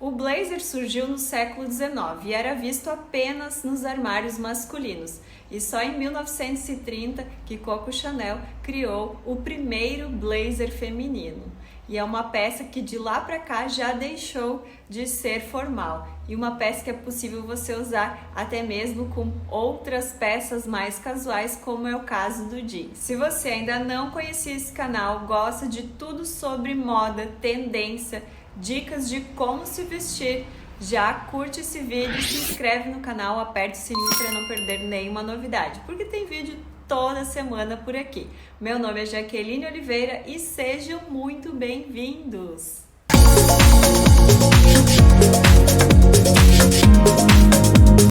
O blazer surgiu no século XIX e era visto apenas nos armários masculinos. E só em 1930 que Coco Chanel criou o primeiro blazer feminino. E é uma peça que de lá para cá já deixou de ser formal. E uma peça que é possível você usar até mesmo com outras peças mais casuais, como é o caso do jeans. Se você ainda não conhecia esse canal, gosta de tudo sobre moda, tendência, dicas de como se vestir, já curte esse vídeo, se inscreve no canal, aperte o sininho para não perder nenhuma novidade, porque tem vídeo toda semana por aqui. Meu nome é Jaqueline Oliveira e sejam muito bem-vindos!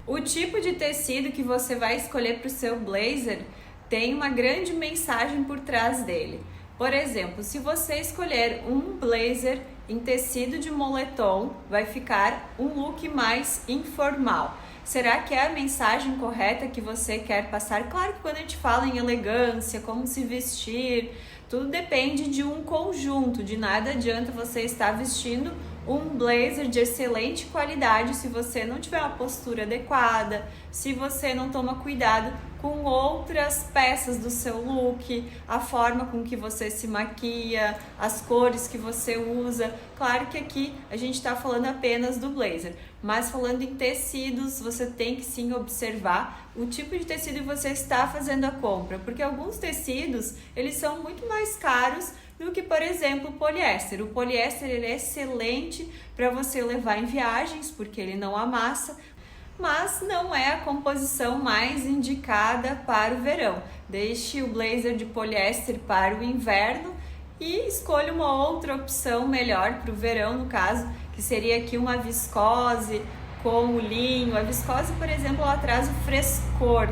O tipo de tecido que você vai escolher para o seu blazer tem uma grande mensagem por trás dele. Por exemplo, se você escolher um blazer em tecido de moletom, vai ficar um look mais informal. Será que é a mensagem correta que você quer passar? Claro que quando a gente fala em elegância, como se vestir, tudo depende de um conjunto. De nada adianta você estar vestindo um blazer de excelente qualidade se você não tiver uma postura adequada, se você não toma cuidado com outras peças do seu look, a forma com que você se maquia, as cores que você usa. Claro que aqui a gente está falando apenas do blazer, mas falando em tecidos, você tem que sim observar o tipo de tecido que você está fazendo a compra, porque alguns tecidos, eles são muito mais caros do que, por exemplo, o poliéster. O poliéster ele é excelente para você levar em viagens, porque ele não amassa, mas não é a composição mais indicada para o verão. Deixe o blazer de poliéster para o inverno e escolha uma outra opção melhor para o verão, no caso, que seria aqui uma viscose com o linho. A viscose, por exemplo, ela traz o frescor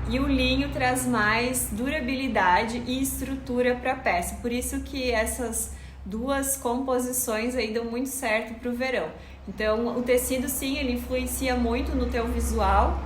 e o linho traz mais durabilidade e estrutura para a peça. Por isso que essas duas composições aí dão muito certo para o verão. Então, o tecido sim, ele influencia muito no teu visual.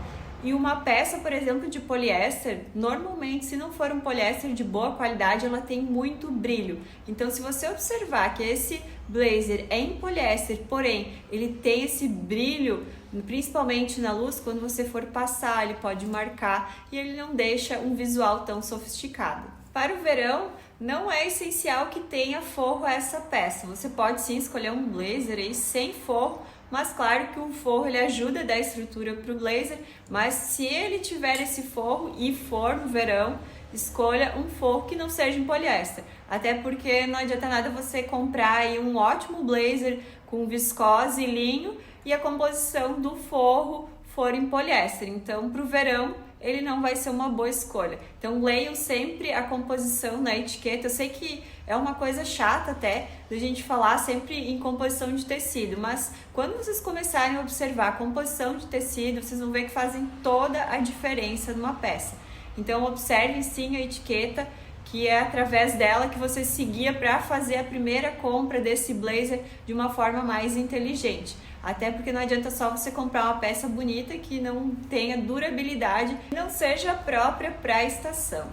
E uma peça, por exemplo, de poliéster, normalmente, se não for um poliéster de boa qualidade, ela tem muito brilho. Então, se você observar que esse blazer é em poliéster, porém, ele tem esse brilho, principalmente na luz, quando você for passar, ele pode marcar e ele não deixa um visual tão sofisticado. Para o verão, não é essencial que tenha forro essa peça. Você pode sim escolher um blazer aí sem forro, mas claro que o forro ele ajuda a dar estrutura para o blazer, mas se ele tiver esse forro e for no verão, escolha um forro que não seja em poliéster. Até porque não adianta nada você comprar aí um ótimo blazer com viscose e linho e a composição do forro for em poliéster. Então, para o verão, ele não vai ser uma boa escolha. Então, leiam sempre a composição na etiqueta. Eu sei que é uma coisa chata até da gente falar sempre em composição de tecido, mas quando vocês começarem a observar a composição de tecido, vocês vão ver que fazem toda a diferença numa peça. Então, observem sim a etiqueta, que é através dela que você se guia para fazer a primeira compra desse blazer de uma forma mais inteligente. Até porque não adianta só você comprar uma peça bonita que não tenha durabilidade e não seja própria para a estação.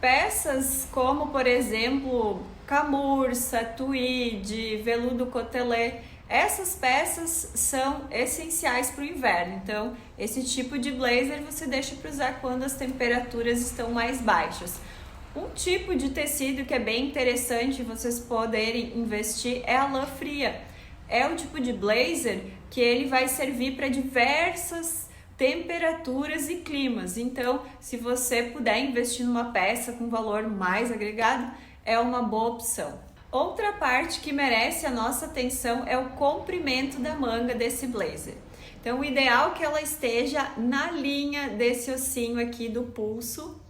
Peças como, por exemplo, camurça, tweed, veludo cotelê, essas peças são essenciais para o inverno. Então, esse tipo de blazer você deixa para usar quando as temperaturas estão mais baixas. Um tipo de tecido que é bem interessante vocês poderem investir é a lã fria. É o tipo de blazer que ele vai servir para diversas temperaturas e climas. Então, se você puder investir numa peça com valor mais agregado, é uma boa opção. Outra parte que merece a nossa atenção é o comprimento da manga desse blazer. Então, o ideal é que ela esteja na linha desse ossinho aqui do pulso.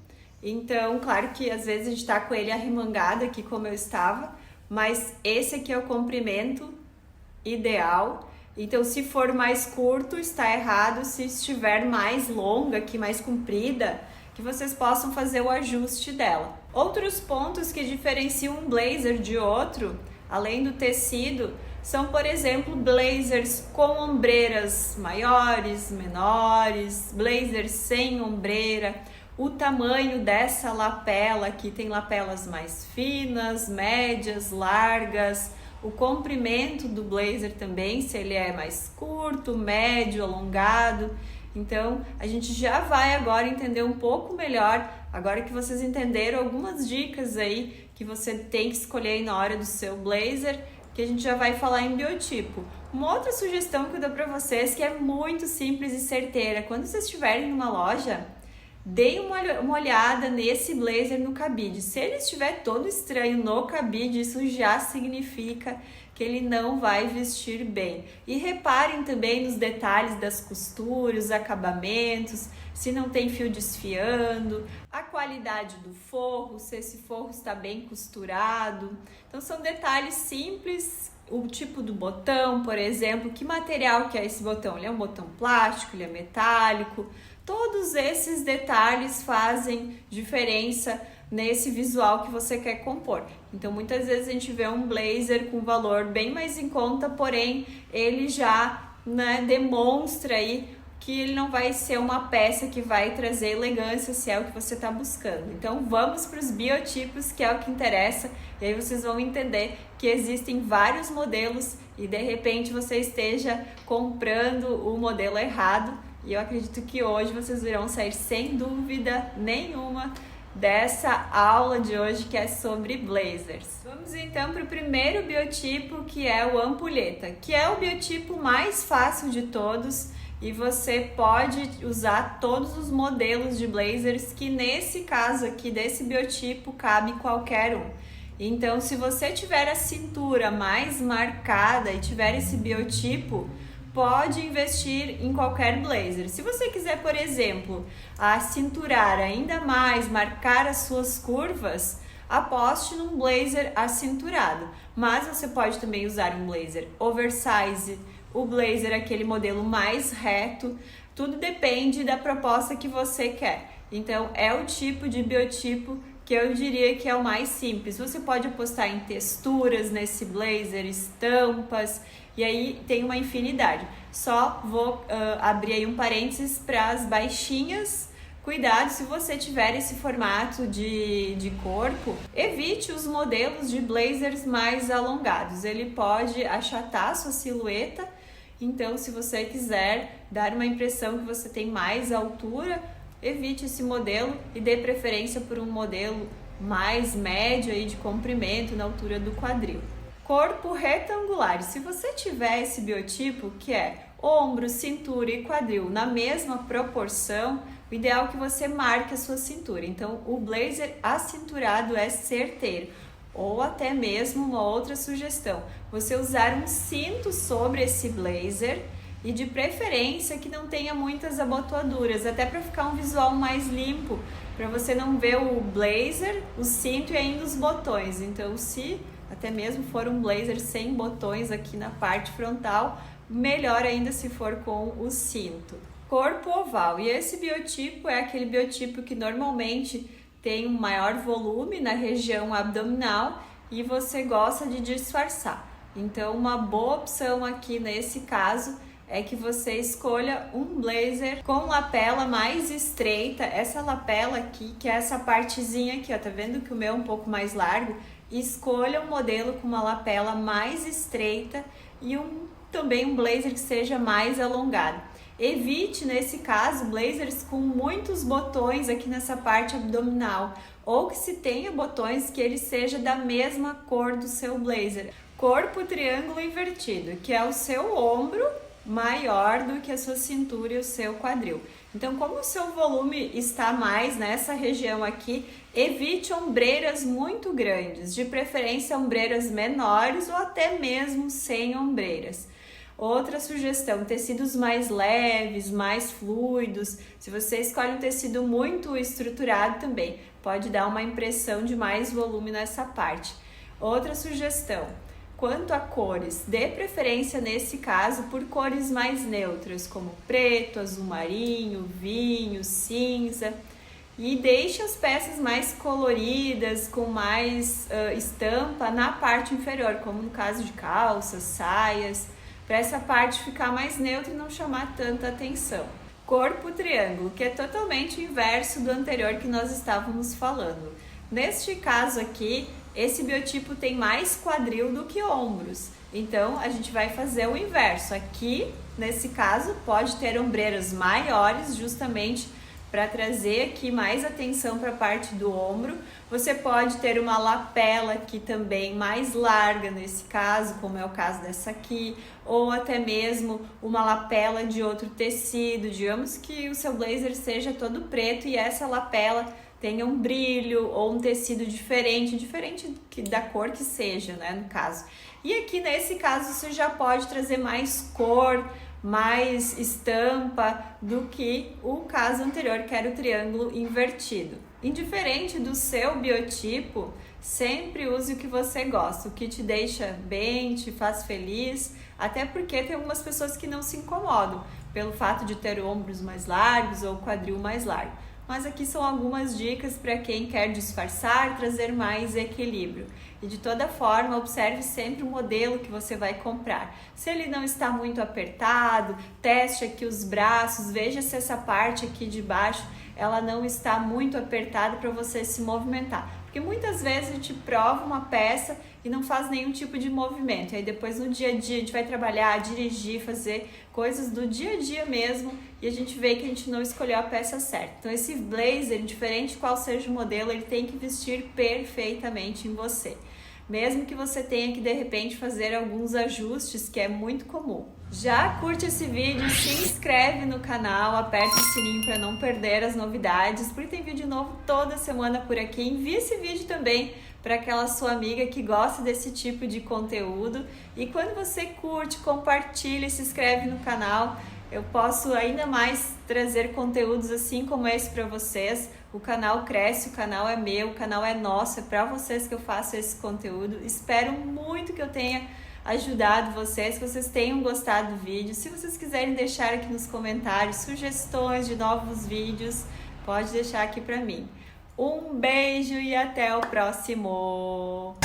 Então, claro que às vezes a gente está com ele arremangado aqui como eu estava, mas esse aqui é o comprimento ideal. Então, se for mais curto, está errado. Se estiver mais longa, aqui mais comprida, que vocês possam fazer o ajuste dela. Outros pontos que diferenciam um blazer de outro, além do tecido, são, por exemplo, blazers com ombreiras maiores, menores, blazers sem ombreira, o tamanho dessa lapela, aqui tem lapelas mais finas, médias, largas, o comprimento do blazer também, se ele é mais curto, médio, alongado. Então, a gente já vai agora entender um pouco melhor, agora que vocês entenderam algumas dicas aí que você tem que escolher aí na hora do seu blazer, que a gente já vai falar em biotipo. Uma outra sugestão que eu dou para vocês, que é muito simples e certeira, quando vocês estiverem numa loja, deem uma olhada nesse blazer no cabide. Se ele estiver todo estranho no cabide, isso já significa que ele não vai vestir bem. E reparem também nos detalhes das costuras, acabamentos, se não tem fio desfiando, a qualidade do forro, se esse forro está bem costurado. Então são detalhes simples. O tipo do botão, por exemplo, que material que é esse botão? Ele é um botão plástico, ele é metálico? Todos esses detalhes fazem diferença nesse visual que você quer compor. Então, muitas vezes a gente vê um blazer com valor bem mais em conta, porém, ele já demonstra aí que ele não vai ser uma peça que vai trazer elegância, se é o que você está buscando. Então, vamos para os biotipos, que é o que interessa, e aí vocês vão entender que existem vários modelos e, de repente, você esteja comprando o modelo errado. E eu acredito que hoje vocês irão sair sem dúvida nenhuma dessa aula de hoje, que é sobre blazers. Vamos então para o primeiro biotipo, que é o ampulheta, que é o biotipo mais fácil de todos e você pode usar todos os modelos de blazers, que nesse caso aqui desse biotipo cabe qualquer um. Então, se você tiver a cintura mais marcada e tiver esse biotipo, pode investir em qualquer blazer. Se você quiser, por exemplo, acinturar ainda mais, marcar as suas curvas, aposte num blazer acinturado. Mas você pode também usar um blazer oversize, o blazer aquele modelo mais reto. Tudo depende da proposta que você quer. Então, é o tipo de biotipo que eu diria que é o mais simples. Você pode apostar em texturas nesse blazer, estampas, e aí tem uma infinidade. Só vou abrir aí um parênteses para as baixinhas. Cuidado, se você tiver esse formato de corpo, evite os modelos de blazers mais alongados. Ele pode achatar a sua silhueta, então se você quiser dar uma impressão que você tem mais altura, evite esse modelo e dê preferência por um modelo mais médio aí de comprimento na altura do quadril. Corpo retangular. Se você tiver esse biotipo, que é ombro, cintura e quadril na mesma proporção, o ideal é que você marque a sua cintura. Então, o blazer acinturado é certeiro. Ou até mesmo uma outra sugestão, você usar um cinto sobre esse blazer e de preferência que não tenha muitas abotoaduras, até para ficar um visual mais limpo, para você não ver o blazer, o cinto e ainda os botões. Então, se até mesmo for um blazer sem botões aqui na parte frontal, melhor ainda se for com o cinto. Corpo oval, e esse biotipo é aquele biotipo que normalmente tem um maior volume na região abdominal e você gosta de disfarçar. Então, uma boa opção aqui nesse caso é que você escolha um blazer com lapela mais estreita. Essa lapela aqui, que é essa partezinha aqui, ó, tá vendo que o meu é um pouco mais largo? Escolha um modelo com uma lapela mais estreita e também um blazer que seja mais alongado. Evite, nesse caso, blazers com muitos botões aqui nessa parte abdominal, ou que se tenha botões que ele seja da mesma cor do seu blazer. Corpo triângulo invertido, que é o seu ombro maior do que a sua cintura e o seu quadril. Então, como o seu volume está mais nessa região aqui, evite ombreiras muito grandes, de preferência ombreiras menores ou até mesmo sem ombreiras. Outra sugestão, tecidos mais leves, mais fluidos. Se você escolhe um tecido muito estruturado também, pode dar uma impressão de mais volume nessa parte. Outra sugestão, quanto a cores, dê preferência nesse caso por cores mais neutras, como preto, azul marinho, vinho, cinza. E deixe as peças mais coloridas, com mais estampa na parte inferior, como no caso de calças, saias, para essa parte ficar mais neutra e não chamar tanta atenção. Corpo triângulo, que é totalmente o inverso do anterior que nós estávamos falando. Neste caso aqui, esse biotipo tem mais quadril do que ombros. Então, a gente vai fazer o inverso. Aqui, nesse caso, pode ter ombreiros maiores, justamente para trazer aqui mais atenção para a parte do ombro. Você pode ter uma lapela aqui também mais larga nesse caso, como é o caso dessa aqui, ou até mesmo uma lapela de outro tecido. Digamos que o seu blazer seja todo preto e essa lapela tenha um brilho ou um tecido diferente da cor que seja, né, no caso. E aqui nesse caso você já pode trazer mais cor, mais estampa do que o caso anterior, que era o triângulo invertido. Indiferente do seu biotipo, sempre use o que você gosta, o que te deixa bem, te faz feliz, até porque tem algumas pessoas que não se incomodam pelo fato de ter ombros mais largos ou quadril mais largo. Mas aqui são algumas dicas para quem quer disfarçar, trazer mais equilíbrio. E de toda forma, observe sempre o modelo que você vai comprar. Se ele não está muito apertado, teste aqui os braços, veja se essa parte aqui de baixo ela não está muito apertada para você se movimentar. Porque muitas vezes a gente prova uma peça e não faz nenhum tipo de movimento. E aí depois no dia a dia a gente vai trabalhar, dirigir, fazer coisas do dia a dia mesmo e a gente vê que a gente não escolheu a peça certa. Então esse blazer, indiferente qual seja o modelo, ele tem que vestir perfeitamente em você. Mesmo que você tenha que de repente fazer alguns ajustes, que é muito comum. Já curte esse vídeo, se inscreve no canal, aperta o sininho para não perder as novidades, porque tem vídeo novo toda semana por aqui. Envie esse vídeo também para aquela sua amiga que gosta desse tipo de conteúdo. E quando você curte, compartilha e se inscreve no canal, eu posso ainda mais trazer conteúdos assim como esse para vocês. O canal cresce, o canal é meu, o canal é nosso, é para vocês que eu faço esse conteúdo. Espero muito que eu tenha ajudado vocês, que vocês tenham gostado do vídeo. Se vocês quiserem deixar aqui nos comentários sugestões de novos vídeos, pode deixar aqui para mim. Um beijo e até o próximo!